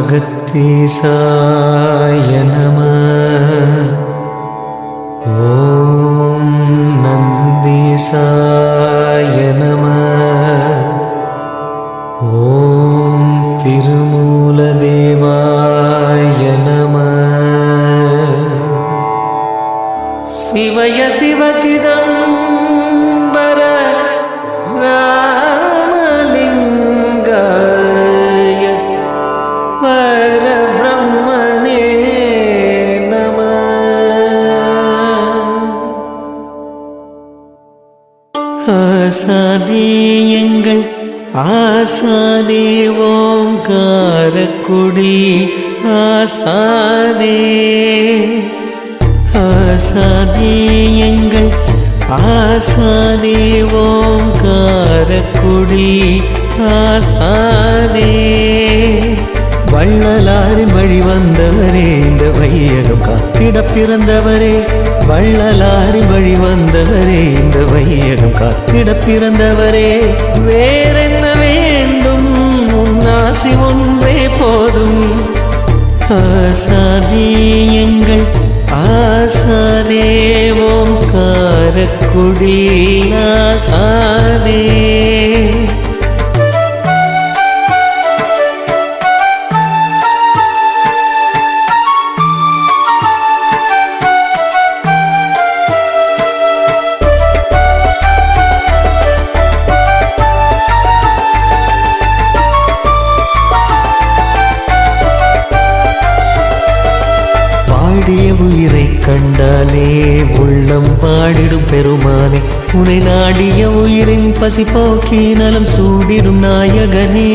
அகத்தீசாய நமः. ஓம் நந்தீசாய நமः. ஓம் திருமூலதேவாய நமः. சிவய சிவசிதம்பர ராமலிங்காய பரபிரம்மனே நமः. ஆசாதே எங்கள் ஆசாதே ஓங்காரக்குடி ஆசாதே. ஆசாதே எங்கள் ஆசாதே ஓங்காரக்குடி ஆசாதே. வள்ளலாரின் வழி வந்தவரே, இந்த வையகம் காத்திட பிறந்தவரே. வள்ளலாரின் வழி வந்தவரே, இந்த வையகம் காத்திட பிறந்தவரே. வேறென்ன வேண்டும், உன்னாசி ஒன்றே போதும். ஆசாதே எங்கள் ஆசாதே ஓங்காரக்குடி ஆசாதே. பாடிய உயிரை கண்டாலே உள்ளம் பாடிடும் பெருமானே. உனை நாடிய உயிரின் பசி போக்கி நலம் சூடிடும் நாயகனே.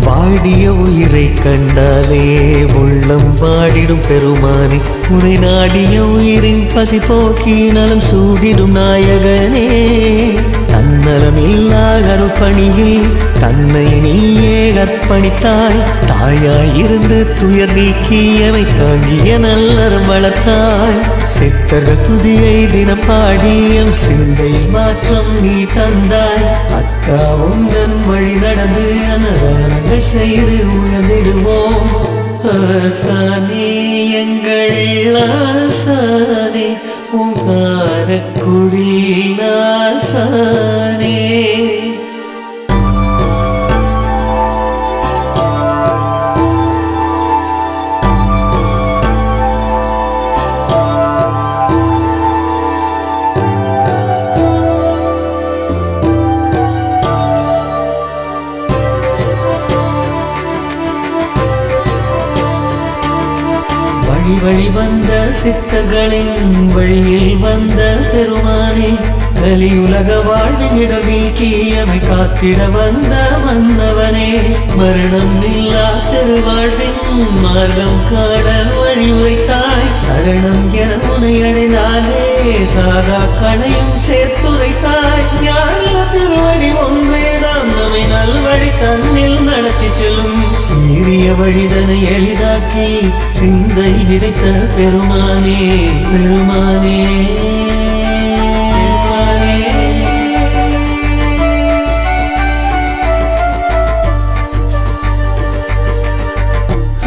வாடிய உயிரை கண்டாலே உள்ளம் பாடிடும் பெருமானே. உனை நாடிய உயிரின் பசி போக்கி நலம் சூடிடும் நாயகனே. தன்னலம் இல்லா அருள்பணியில் தன்னை நீயே அர்ப்பணித்தாய். தாயாயிருந்து துயர் நீக்கியவை தாங்கிய நல்லறம் வளர்த்தாய். சித்தர்கள் துதியை தினம் பாடியம் சிந்தை மாற்றம் நீ தந்தாய். அக்கா உந்தன் வழி நடந்து அன்னதானங்கள் செய்து உயர்ந்திடுவோம். ஆசானே எங்கள் ஆசானே ஓங்காரக்குடி ஆசானே. வழி வழி வந்த சித்தர்களின் வழியில் வந்த பெருமானே. கலியுலக வாழ்வின் இடவீக்கியமை காத்திட வந்த மன்னவனே. மரணம் இல்லா பெருவாழ்வின் மார்க்கம் காண வழி உரைத்தாய். சரணம் என உனை அடைந்தாலே சாதா கணையும் சேர்த்துரைத்தாய். ஞானிய திருவடி ஒன்றேதான் நம்மை நல்வழி தன்னில் நடத்தி செல்லும். சீரிய வழிதனை எளிதாக்கி சிந்தை விதைத்த பெருமானே பெருமானே.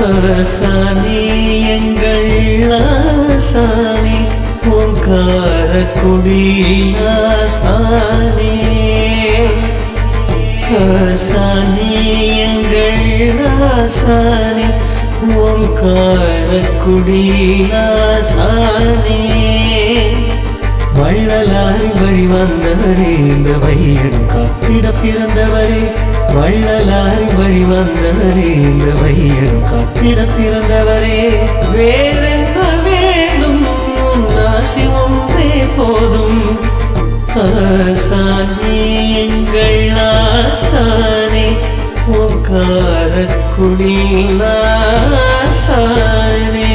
ஆசானே எங்கள் ஆசானே ஓங்காரக்குடி ஆசானே. ஆசானே எங்கள் ஆசானே ஓங்காரக்குடி ஆசானே. வள்ளலாரின் வழி வந்தவரே, இந்த வையகம் காத்திட பிறந்தவரே. வள்ளலாரின் வழி வந்தவரே, இந்த வையகம் காத்திட பிறந்தவரே. வேறென்ன வேண்டும், உன்னாசி ஒன்றே போதும். ஆசானே எங்கள் ஆசானே ஓங்காரக்குடி ஆசானே.